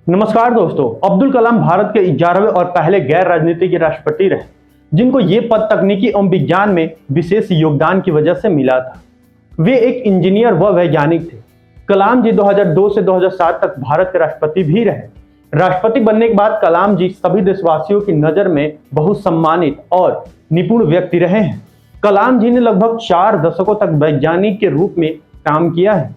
नमस्कार दोस्तों। अब्दुल कलाम भारत के 11वें और पहले गैर राजनीतिक राष्ट्रपति रहे, जिनको ये पद तकनीकी एवं विज्ञान में विशेष योगदान की वजह से मिला था। वे एक इंजीनियर व वैज्ञानिक थे। कलाम जी 2002 से 2007 तक भारत के राष्ट्रपति भी रहे। राष्ट्रपति बनने के बाद कलाम जी सभी देशवासियों की नजर में बहुत सम्मानित और निपुण व्यक्ति रहे हैं। कलाम जी ने लगभग 4 दशकों तक वैज्ञानिक के रूप में काम किया है।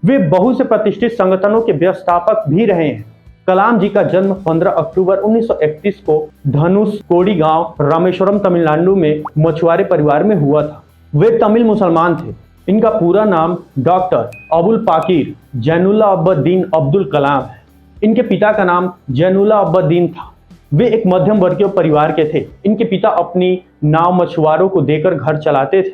वे बहुत से प्रतिष्ठित संगठनों के व्यवस्थापक भी रहे हैं। कलाम जी का जन्म 15 अक्टूबर 1931 को धनुषकोडी गांव रामेश्वरम तमिलनाडु में मछुआरे परिवार में हुआ था। वे तमिल मुसलमान थे। इनका पूरा नाम डॉक्टर अबुल पाकीर जैनुल्ला अब्बदीन अब्दुल कलाम है। इनके पिता का नाम जैनुल्ला अब्बदीन था। वे एक मध्यम वर्गीय परिवार के थे। इनके पिता अपनी नाव मछुआरों को देकर घर चलाते थे।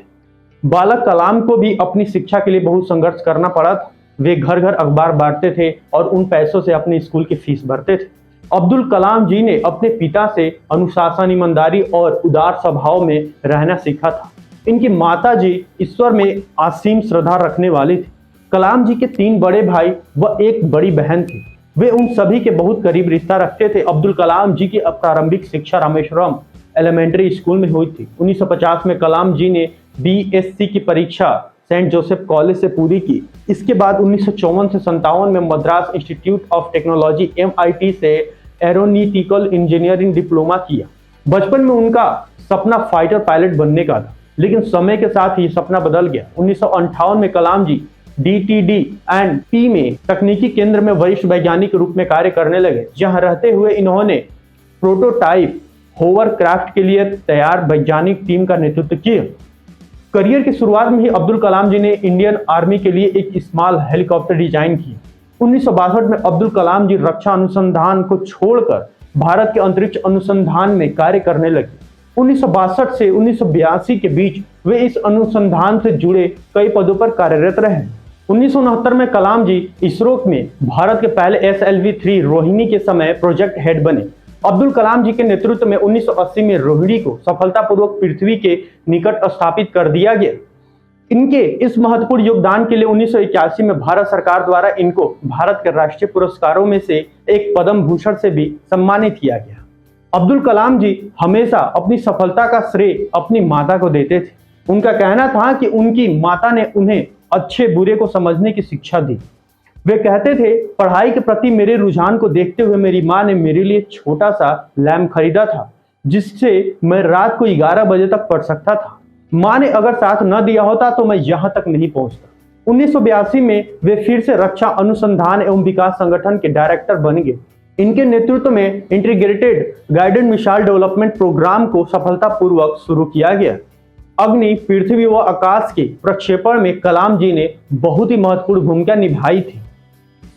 बालक कलाम को भी अपनी शिक्षा के लिए बहुत संघर्ष करना पड़ा था। वे घर घर अखबार बांटते थे और उन पैसों से अपने स्कूल की फीस भरते थे। अब्दुल कलाम जी ने अपने पिता से अनुशासन, ईमानदारी और उदार स्वभाव में रहना सीखा था। इनकी माता जी ईश्वर में असीम श्रद्धा रखने वाली थी। कलाम जी के 3 बड़े भाई व एक बड़ी बहन थी। वे उन सभी के बहुत करीब रिश्ता रखते थे। अब्दुल कलाम जी की प्रारंभिक शिक्षा रामेश्वरम एलिमेंट्री स्कूल में हुई थी। 1950 में कलाम जी ने BSc की परीक्षा सेंट जोसेफ कॉलेज से पूरी की। इसके बाद 1954 से 57 में Madras institute of technology MIT से एरोनॉटिकल इंजीनियरिंग डिप्लोमा किया। बचपन में उनका सपना फाइटर पायलट बनने का था, लेकिन समय के साथ ये सपना बदल गया। 1958 में कलाम जी DTD&P में तकनीकी केंद्र में वरिष्ठ वैज्ञानिक के रूप में कार्य करने लगे। जहां रहते हुए इन्होंने प्रोटोटाइप होवरक्राफ्ट के लिए तैयार वैज्ञानिक टीम का नेतृत्व किया। करियर की शुरुआत में ही अब्दुल कलाम जी ने इंडियन आर्मी के लिए एक स्मॉल हेलीकॉप्टर डिजाइन की। 1962 में अब्दुल कलाम जी रक्षा अनुसंधान को छोड़कर भारत के अंतरिक्ष अनुसंधान में कार्य करने लगे। 1962 से 1982 के बीच वे इस अनुसंधान से जुड़े कई पदों पर कार्यरत रहे। 1969 में कलाम जी इसरो में भारत के पहले SLV-3 रोहिणी के समय प्रोजेक्ट हेड बने। अब्दुल कलाम जी के नेतृत्व में 1980 में रोहिणी को सफलतापूर्वक पृथ्वी के निकट स्थापित कर दिया गया। इनके इस महत्वपूर्ण योगदान के लिए 1981 में भारत सरकार द्वारा इनको भारत के राष्ट्रीय पुरस्कारों में से एक पद्म भूषण से भी सम्मानित किया गया। अब्दुल कलाम जी हमेशा अपनी सफलता का श्रेय अपनी माता को देते थे। उनका कहना था कि उनकी माता ने उन्हें अच्छे बुरे को समझने की शिक्षा दी। वे कहते थे, पढ़ाई के प्रति मेरे रुझान को देखते हुए मेरी माँ ने मेरे लिए छोटा सा लैम्प खरीदा था, जिससे मैं रात को 11 बजे तक पढ़ सकता था। माँ ने अगर साथ न दिया होता तो मैं यहाँ तक नहीं पहुँचता। 1982 में वे फिर से रक्षा अनुसंधान एवं विकास संगठन के डायरेक्टर बन गए। इनके नेतृत्व में integrated guided missile development programme को सफलतापूर्वक शुरू किया गया। अग्नि, पृथ्वी व आकाश के प्रक्षेपण में कलाम जी ने बहुत ही महत्वपूर्ण भूमिका निभाई थी।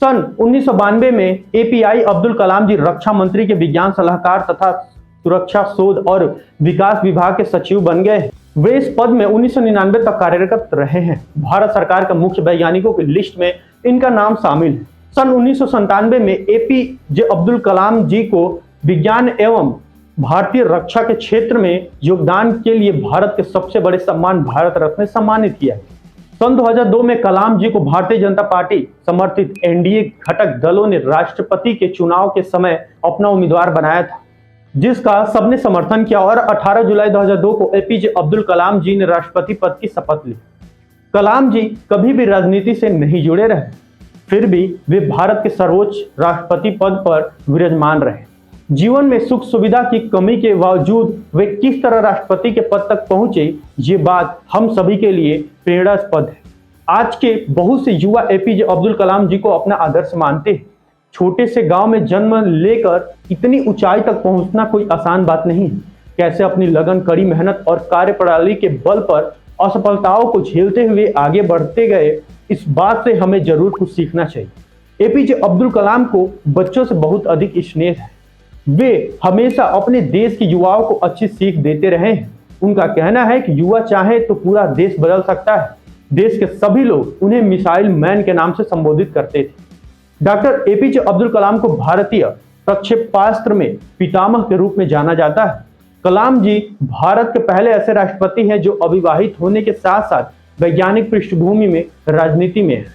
सन 1992 में API अब्दुल कलाम जी रक्षा मंत्री के विज्ञान सलाहकार तथा सुरक्षा शोध और विकास विभाग के सचिव बन गए। वे इस पद में 1999 तक कार्यरत रहे हैं। भारत सरकार के मुख्य वैज्ञानिकों की लिस्ट में इनका नाम शामिल है। सन 1997 में APJ अब्दुल कलाम जी को विज्ञान एवं भारतीय रक्षा के क्षेत्र में योगदान के लिए भारत के सबसे बड़े सम्मान भारत रत्न से सम्मानित किया है। सन 2002 में कलाम जी को भारतीय जनता पार्टी समर्थित NDA घटक दलों ने राष्ट्रपति के चुनाव के समय अपना उम्मीदवार बनाया था, जिसका सबने समर्थन किया और 18 जुलाई 2002 को APJ अब्दुल कलाम जी ने राष्ट्रपति पद की शपथ ली। कलाम जी कभी भी राजनीति से नहीं जुड़े रहे, फिर भी वे भारत के सर्वोच्च राष्ट्रपति पद पर विराजमान रहे। जीवन में सुख सुविधा की कमी के बावजूद वे किस तरह राष्ट्रपति के पद तक पहुंचे, ये बात हम सभी के लिए प्रेरणास्पद है। आज के बहुत से युवा APJ अब्दुल कलाम जी को अपना आदर्श मानते हैं। छोटे से गांव में जन्म लेकर इतनी ऊंचाई तक पहुंचना कोई आसान बात नहीं है। कैसे अपनी लगन, कड़ी मेहनत और कार्यप्रणाली के बल पर असफलताओं को झेलते हुए आगे बढ़ते गए, इस बात से हमें जरूर कुछ सीखना चाहिए। APJ अब्दुल कलाम को बच्चों से बहुत अधिक स्नेह है। वे हमेशा अपने देश के युवाओं को अच्छी सीख देते रहे हैं। उनका कहना है कि युवा चाहे तो पूरा देश बदल सकता है। देश के सभी लोग उन्हें मिसाइल मैन के नाम से संबोधित करते थे। डॉक्टर APJ अब्दुल कलाम को भारतीय प्रक्षेपास्त्र में पितामह के रूप में जाना जाता है। कलाम जी भारत के पहले ऐसे राष्ट्रपति हैं जो अविवाहित होने के साथ साथ वैज्ञानिक पृष्ठभूमि में राजनीति में है।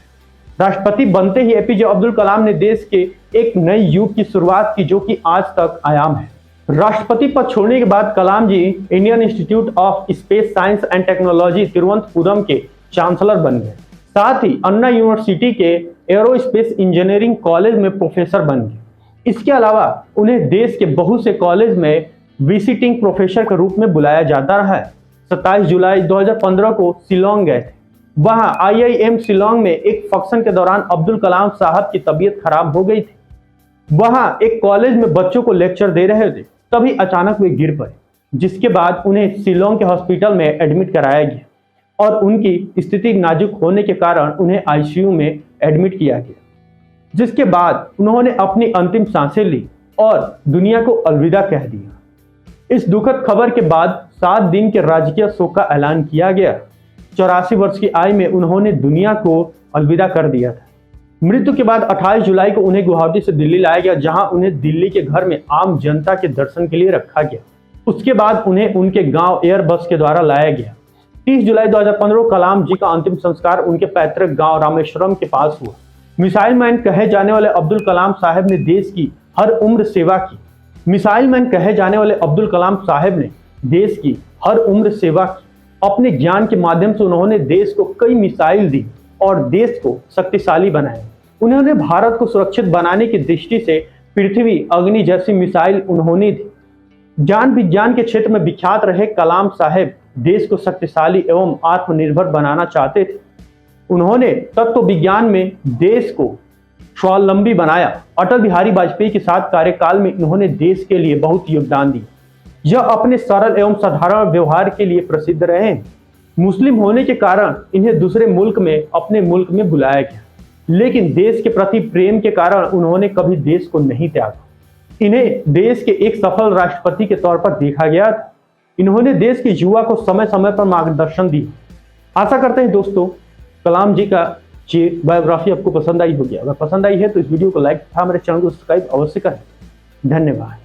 राष्ट्रपति बनते ही एपीजे अब्दुल कलाम ने देश के एक नए युग की शुरुआत की जो कि आज तक आयाम है। राष्ट्रपति पद छोड़ने के बाद Kalam ji Indian institute of space science and technology Thiruvananthapuram के चांसलर बन गए। साथ ही अन्ना यूनिवर्सिटी के एरोस्पेस इंजीनियरिंग कॉलेज में प्रोफेसर बन गए। इसके अलावा उन्हें देश के बहुत से कॉलेज में विजिटिंग प्रोफेसर के रूप में बुलाया जाता रहा है। 27 जुलाई 2015 को शिलोंग गए थे। वहां IIM शिलोंग में एक फंक्शन के दौरान अब्दुल कलाम साहब की तबीयत खराब हो गई थी। वहां एक कॉलेज में बच्चों को लेक्चर दे रहे थे, तभी अचानक वे गिर पड़े, जिसके बाद उन्हें शिलोंग के हॉस्पिटल में एडमिट कराया गया और उनकी स्थिति नाजुक होने के कारण उन्हें ICU में एडमिट किया गया। जिसके बाद उन्होंने अपनी अंतिम सांसें ली और दुनिया को अलविदा कह दिया। इस दुखद खबर के बाद 7 दिन के राजकीय शोक का ऐलान किया गया। 84 वर्ष की आयु में उन्होंने दुनिया को अलविदा कर दिया था। मृत्यु के बाद 28 जुलाई को उन्हें गुवाहाटी से दिल्ली लाया गया, जहां उन्हें दिल्ली के घर में आम जनता के दर्शन के लिए रखा गया। उसके बाद उन्हें उनके गांव एयर बस के द्वारा लाया गया। 30 जुलाई 2015 को कलाम जी का अंतिम संस्कार उनके पैतृक गांव रामेश्वरम के पास हुआ। मिसाइल मैन कहे जाने वाले अब्दुल कलाम साहब ने देश की हर उम्र सेवा की। मिसाइल मैन कहे जाने वाले अब्दुल कलाम साहब ने देश की हर उम्र सेवा की। अपने ज्ञान के माध्यम से उन्होंने देश को कई मिसाइल दी और देश को शक्तिशाली बनाया। उन्होंने भारत को सुरक्षित बनाने की दृष्टि से पृथ्वी अग्नि जैसी मिसाइल उन्होंने दी। ज्ञान विज्ञान के क्षेत्र में विख्यात रहे कलाम साहब देश को शक्तिशाली एवं आत्मनिर्भर बनाना चाहते थे। उन्होंने तत्व विज्ञान में देश को स्वावलंबी बनाया। अटल बिहारी वाजपेयी के साथ कार्यकाल में उन्होंने देश के लिए बहुत योगदान दिया। यह अपने सरल एवं साधारण व्यवहार के लिए प्रसिद्ध रहे। मुस्लिम होने के कारण इन्हें दूसरे मुल्क में अपने मुल्क में बुलाया गया, लेकिन देश के प्रति प्रेम के कारण उन्होंने कभी देश को नहीं त्यागा। इन्हें देश के एक सफल राष्ट्रपति के तौर पर देखा गया था। इन्होंने देश के युवा को समय समय पर मार्गदर्शन दिया। आशा करते हैं दोस्तों कलाम जी का बायोग्राफी आपको पसंद आई होगी। अगर पसंद आई है तो इस वीडियो को लाइक तथा हमारे चैनल को सब्सक्राइब अवश्य करें। धन्यवाद।